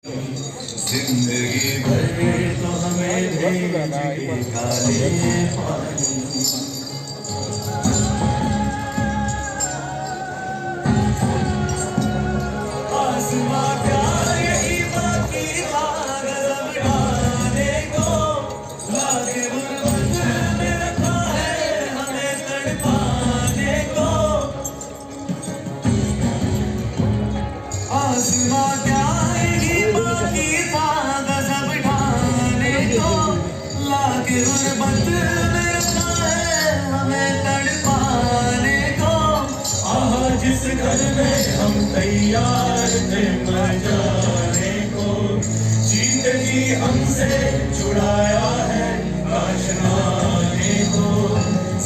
जिंदगी भर तो हमें भेज के काले पानी। आसमां क्या यही बाकी था गजब ढाने को, लागे गुर्बत में रखा है हमें तड़पाने को। आसमां क्या यही बाकी था गजब ढाने को, लागे गुर्बत में रखा है हमें तड़पाने को। आहा जिस घर में हम तैयार थे मर जाने को, जीते जी हमसे छुड़ाया है आशनाने को।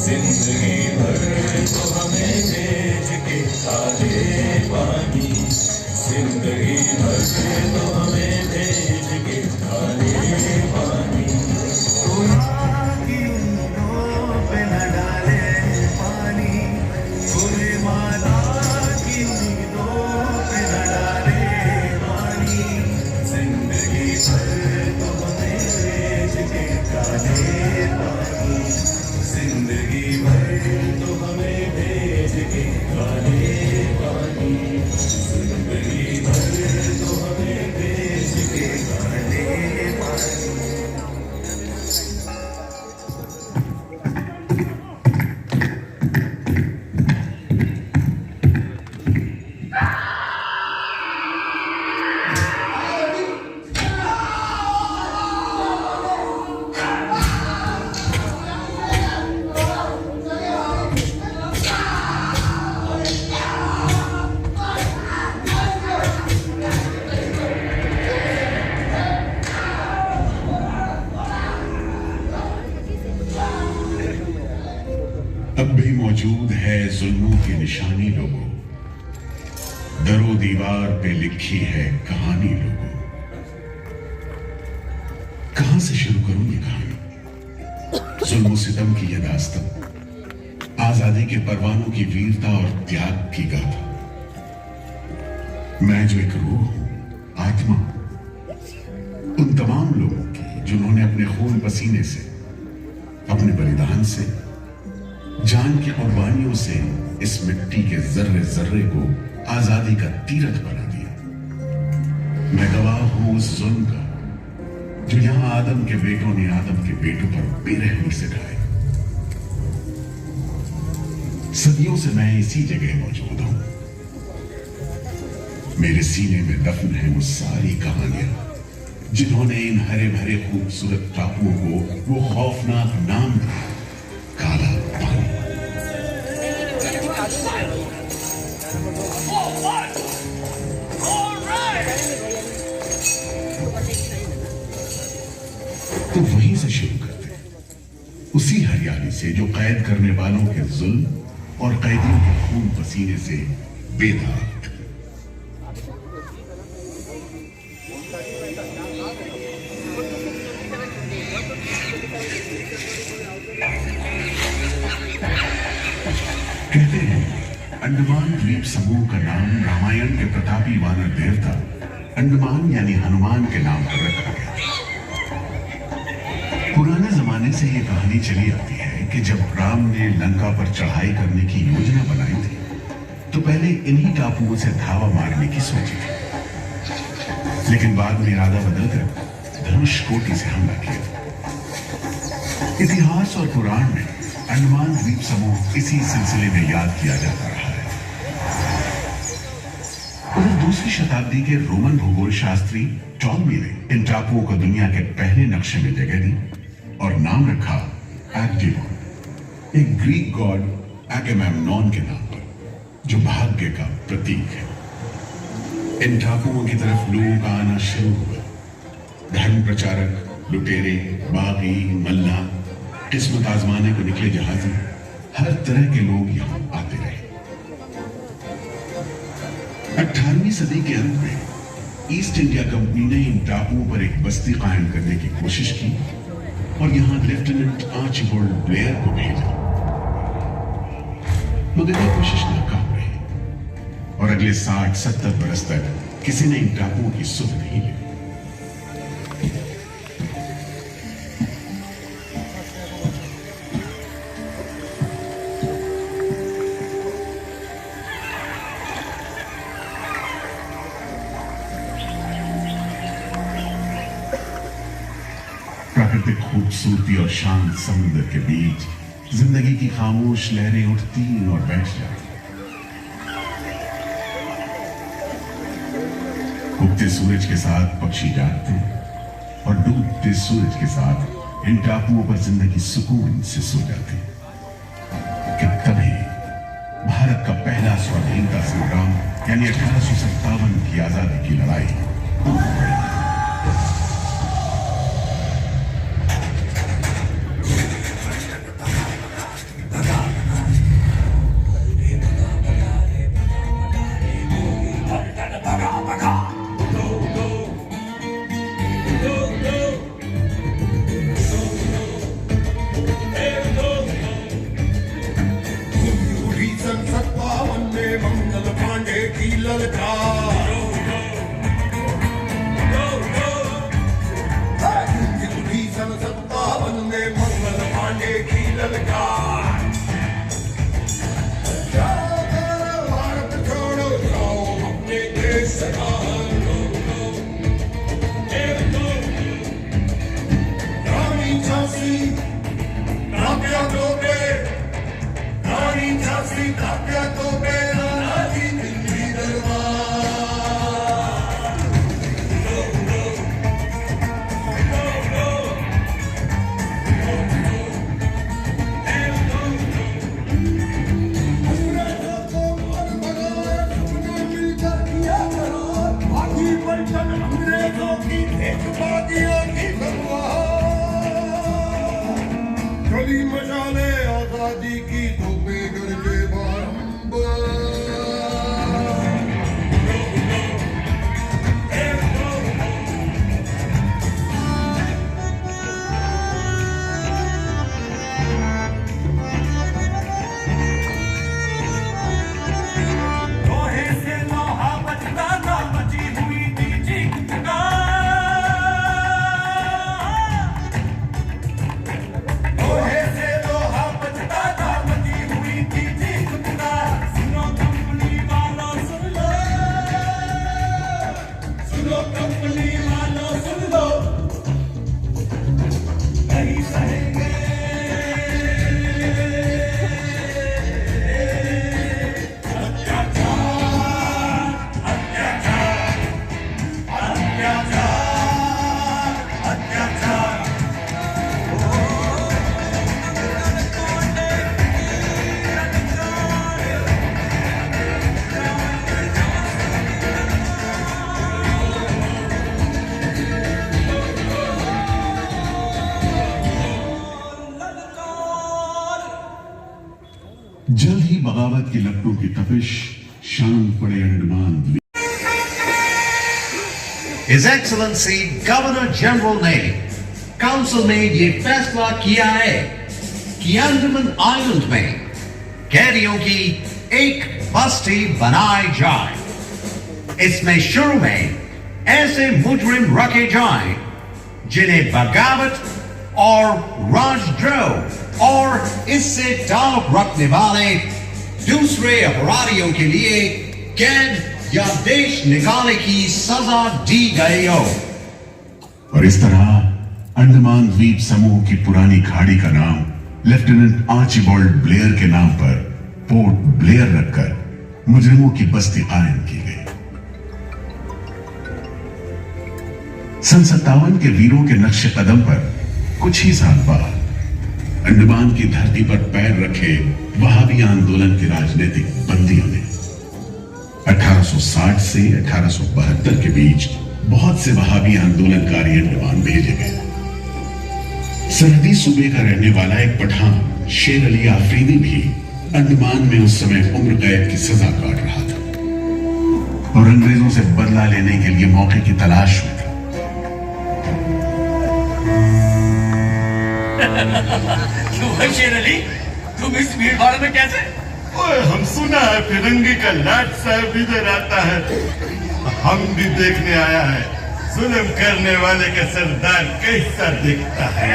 जिंदगी भर तो हमें भेज के काले पानी, जिंदगी भर तो हमें भेज के काले पानी। की उंगलियों पे न डाले पानी, पूरे माला की उम्मीदों पे न डाले पानी। जिंदगी भर तो हमें भेज के काले पानी, जिंदगी भर तो हमें भेज के काले पानी। जिंदगी भर तो हमें भेज के काले पानी। अब भी मौजूद है जुल्मों की निशानी लोगों, दरो दीवार पे लिखी है कहानी लोगों। कहां से शुरू करूं ये कहानी? जुल्म सितम की यह दास्तां, आजादी के परवानों की वीरता और त्याग की गाथा। मैं जो एक रूह हूं, आत्मा, उन तमाम लोगों की जिन्होंने अपने खून पसीने से, अपने बलिदान से, जान की कुर्बानियों से इस मिट्टी के जर्रे जर्रे को आजादी का तीरथ बना दिया। मैं गवाह हूं उस जुल्म का जो यहां आदम के बेटों ने आदम के बेटों पर बेरहमी से ढाए। सदियों से मैं इसी जगह मौजूद हूं। मेरे सीने में दफन है वो सारी कहानियां जिन्होंने इन हरे भरे खूबसूरत टापुओं को वो खौफनाक नाम दिया, काला पानी। तो वहीं से शुरू करते हैं, उसी हरियाली से जो कैद करने वालों के जुल्म और कैदियों के खून पसीने से बेदाग। कहते हैं अंडमान द्वीप समूह का नाम रामायण के प्रतापी वानर देवता अंडमान यानी हनुमान के नाम पर रखा गया। पुराने जमाने से यह कहानी चली आती है कि जब राम ने लंका पर चढ़ाई करने की योजना बनाई थी तो पहले इन्हीं टापुओं से धावा मारने की सोची थी, लेकिन बाद में इरादा बदलकर धनुषकोटि से हमला किया। इतिहास और पुराण में अंडमान द्वीप समूह इसी सिलसिले में याद किया जाता रहा है। उधर दूसरी शताब्दी के रोमन भूगोल शास्त्री टॉलमी ने इन टापुओं को दुनिया के पहले नक्शे में जगह दी और नाम रखा एग्डिमोन, एक ग्रीक गॉड एगेमेम्नॉन के नाम पर, जो भाग्य का प्रतीक है। इन टापुओं की तरफ लोगों का आना शुरू हुआ। धर्म प्रचारक, लुटेरे, बागी, मल्ला, किस्मत आजमाने को निकले जहाजी, हर तरह के लोग यहां आते रहे। 18वीं सदी के अंत में ईस्ट इंडिया कंपनी ने इन टापुओं पर एक बस्ती कायम करने की कोशिश की और यहां लेफ्टिनेंट आर्चिबाल्ड ब्लेयर को भेजा, मगर यह कोशिश नाकाम रही और अगले 60-70 बरस तक किसी ने इन टापुओं की सुध नहीं ली। प्राकृतिक खूबसूरती और शांत समुद्र के बीच जिंदगी की खामोश लहरें उठती और बैठ जाती। उगते सूरज के साथ पक्षी जागते और डूबते सूरज के साथ इन टापुओं पर जिंदगी सुकून से सो जाती। कि तभी भारत का पहला स्वाधीनता संग्राम यानी 1857 की आजादी की लड़ाई टूट पड़ी। मंगल पांडे की ललकार सन 57 में मंगल पांडे की ललकार। भारत छोड़ो जाओ अपने देश का रानी झांसी तात्या तोपे, रानी झांसी तात्या तोपे, नानाजी दिल्ली दरबार। अंग्रेजों को मत भगाओ, सबने मिलकर किया करो, बाकी पलटन अंग्रेजों की देखबाजियों की बर्बाद। चली मशाले आजादी की तोपे गरजे बारंबार। लोहे से लोहा बचता था, बची हुई थी चिंगार। लोहे से लोहा बचता था, बची हुई थी चिंगार। सुनो कंपनी वालों सुन लो, सुनो कंपनी वालों सुन लो, नहीं सहेंगे जल्द ही बगावत की लपटों की तपिश शांत पड़े अंडमान द्वीप। His Excellency Governor General ने काउंसिल में ये फैसला किया है कि अंडमान आइलैंड में कैदियों की एक बस्ती बनाई जाए। इसमें शुरू में ऐसे मुजरिम रखे जाएं जिन्हें बगावत और राजद्रोह और इससे ताल्लुक रखने वाले दूसरे अपराधियों के लिए कैद या देश निकालने की सजा दी गई हो। और इस तरह अंडमान द्वीप समूह की पुरानी खाड़ी का नाम लेफ्टिनेंट आर्चिबाल्ड ब्लेयर के नाम पर पोर्ट ब्लेयर रखकर मुजरिमों की बस्ती कायम की गई। सन 57 के वीरों के नक्शे कदम पर कुछ ही साल बाद अंडमान की धरती पर पैर रखे वहाबी आंदोलन के राजनीतिक बंदियों ने 1860 से 1872 के बीच बहुत से वहाबी आंदोलनकारी अंडमान भेजे गए। सरहदी सूबे का रहने वाला एक पठान शेर अली आफरीदी भी अंडमान में उस समय उम्र कैद की सजा काट रहा था और अंग्रेजों से बदला लेने के लिए मौके की तलाश में था। क्यों है शेर अली, तुम इस भीड़ भाड़ में कैसे? ओए, हम सुना है फिरंगी का लाट साहब इधर आता है, हम भी देखने आया है जुल्म करने वाले का सरदार कैसा दिखता है।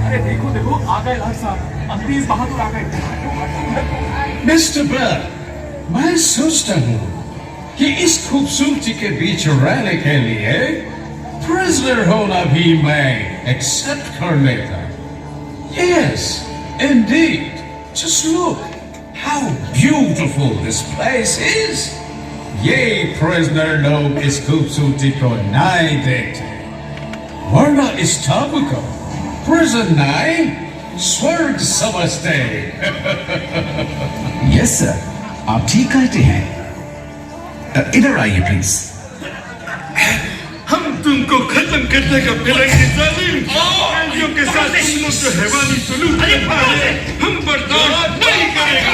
अरे देखो गए लाट साहब, अंग्रेज बहादुर आ गए। मिस्टर बेल, मैं सोचता हूँ कि इस खूबसूरती के बीच रहने के लिए प्रिजनर होना भी मैं एक्सेप्ट कर लेता। Yes, indeed. Just look how beautiful this place is. ये प्रिजनर लोग इस खूबसूरती को नहीं देखते, वरना इस टापू को प्रिजन नहीं स्वर्ग समझते। यस सर, आप ठीक कहते हैं। इधर आइए प्लीज। हम तुमको खत्म करने का फिरंगी जालिम कैदियों के साथ तुम लोग जो हैवानी सलूक कर रहे हैं, हम बर्दाश्त नहीं करेंगे।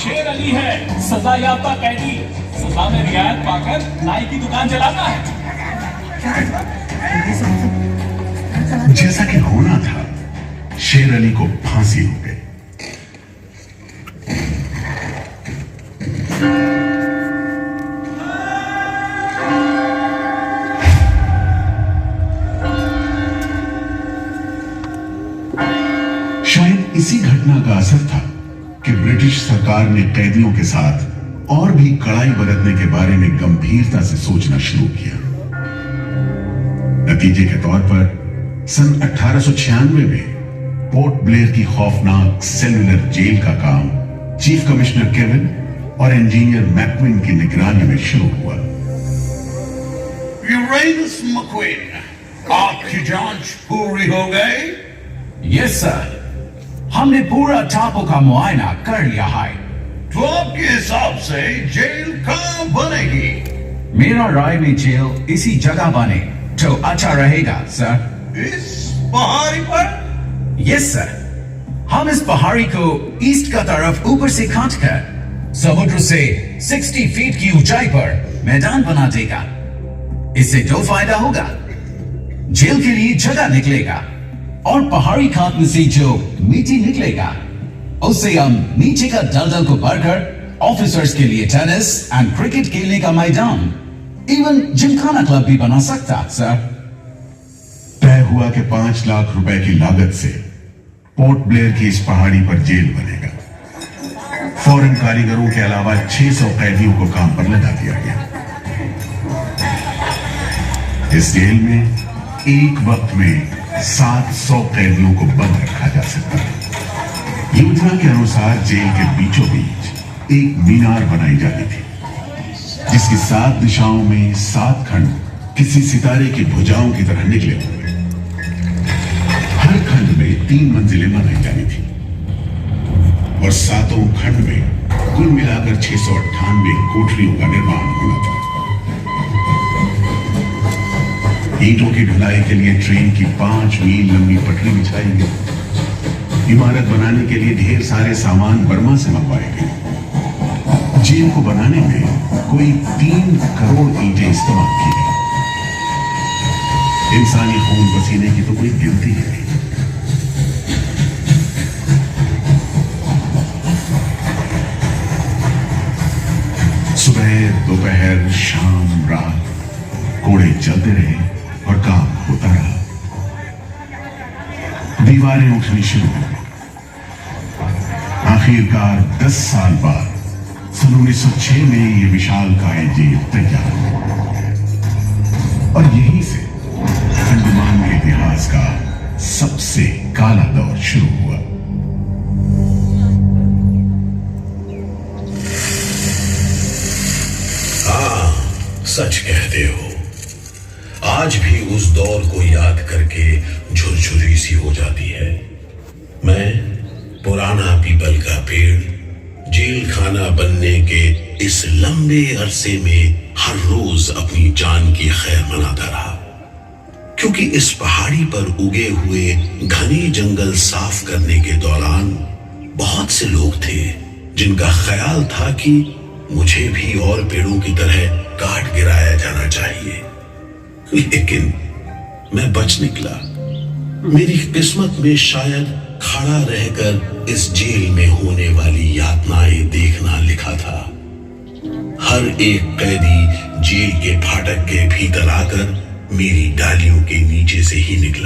शेर अली है, सजा याफ्ता कैदी, सजा में रियायत पाकर नाई की दुकान चलाता है। जैसा कि होना था, शेर अली को फांसी हो गई। शायद इसी घटना का असर था कि ब्रिटिश सरकार ने कैदियों के साथ और भी कड़ाई बरतने के बारे में गंभीरता से सोचना शुरू किया। नतीजे के तौर पर सन 1896 में पोर्ट ब्लेयर की खौफनाक सेलुलर जेल का काम चीफ कमिश्नर केविन और इंजीनियर मैकविन की निगरानी में शुरू हुआ। यूरेनस मक्वीन, आपकी जांच पूरी हो गई? यस सर, हमने पूरा टापू का मुआयना कर लिया है। तो आपके हिसाब से जेल कहाँ बनेगी? मेरा राय में जेल इसी जगह बने तो अच्छा रहेगा सर। इस पहाड़ी पर? यस सर, हम इस पहाड़ी को ईस्ट का तरफ ऊपर से काटकर समुद्र से 60 फीट की ऊंचाई पर मैदान बना देगा। इससे दो फायदा होगा, जेल के लिए जगह निकलेगा और पहाड़ी काटने से जो मिट्टी निकलेगा उससे हम नीचे का दलदल को भरकर ऑफिसर्स के लिए टेनिस एंड क्रिकेट खेलने का मैदान, इवन जिमखाना क्लब भी बना सकता सर। तय हुआ कि 5 लाख रुपए की लागत से पोर्ट ब्लेयर की इस पहाड़ी पर जेल बनेगा। फॉरेन कारीगरों के अलावा 600 कैदियों को काम पर लगा दिया गया। इस जेल में एक वक्त में 700 कैदियों को बंद रखा जा सकता है। योजना के अनुसार जेल के बीचों बीच एक मीनार बनाई जाती थी, जिसकी 7 दिशाओं में 7 खंड किसी सितारे की भुजाओं की तरह निकले हुए। हर खंड में 3 मंजिलें बनाई जानी थी और 7 खंड में कुल मिलाकर 698 कोठरियों का निर्माण होना था। ईंटों की ढुलाई के लिए ट्रेन की 5 मील लंबी पटरी बिछाई गई। इमारत बनाने के लिए ढेर सारे सामान बर्मा से मंगवाए गए। जेल को बनाने में कोई 3 करोड़ ईंटें इस्तेमाल की गई। इंसानी खून पसीने की तो कोई गिनती ही नहीं। सुबह, दोपहर, शाम, रात कोड़े चलते रहे और काम होता रहा। दीवारें उठनी शुरू हो गई। आखिरकार 10 साल बाद सन 1906 में यह विशालकाय जेल तैयार हुआ और यहीं से अंडमान के इतिहास का सबसे काला दौर शुरू हुआ। हाँ, सच कहते हो। आज भी उस दौर को याद करके झुरझुरी सी हो जाती है। मैं पुराना पीपल का पेड़ जेल खाना बनने के इस लंबे अरसे में हर रोज अपनी जान की खैर मनाता रहा, क्योंकि इस पहाड़ी पर उगे हुए घने जंगल साफ करने के दौरान बहुत से लोग थे जिनका ख्याल था कि मुझे भी और पेड़ों की तरह काट गिराया जाना चाहिए, लेकिन मैं बच निकला। मेरी किस्मत में शायद खड़ा रहकर इस जेल में होने वाली यातनाएं देखना लिखा था। हर एक कैदी जेल के फाटक के भीतर आकर मेरी डालियों के नीचे से ही निकले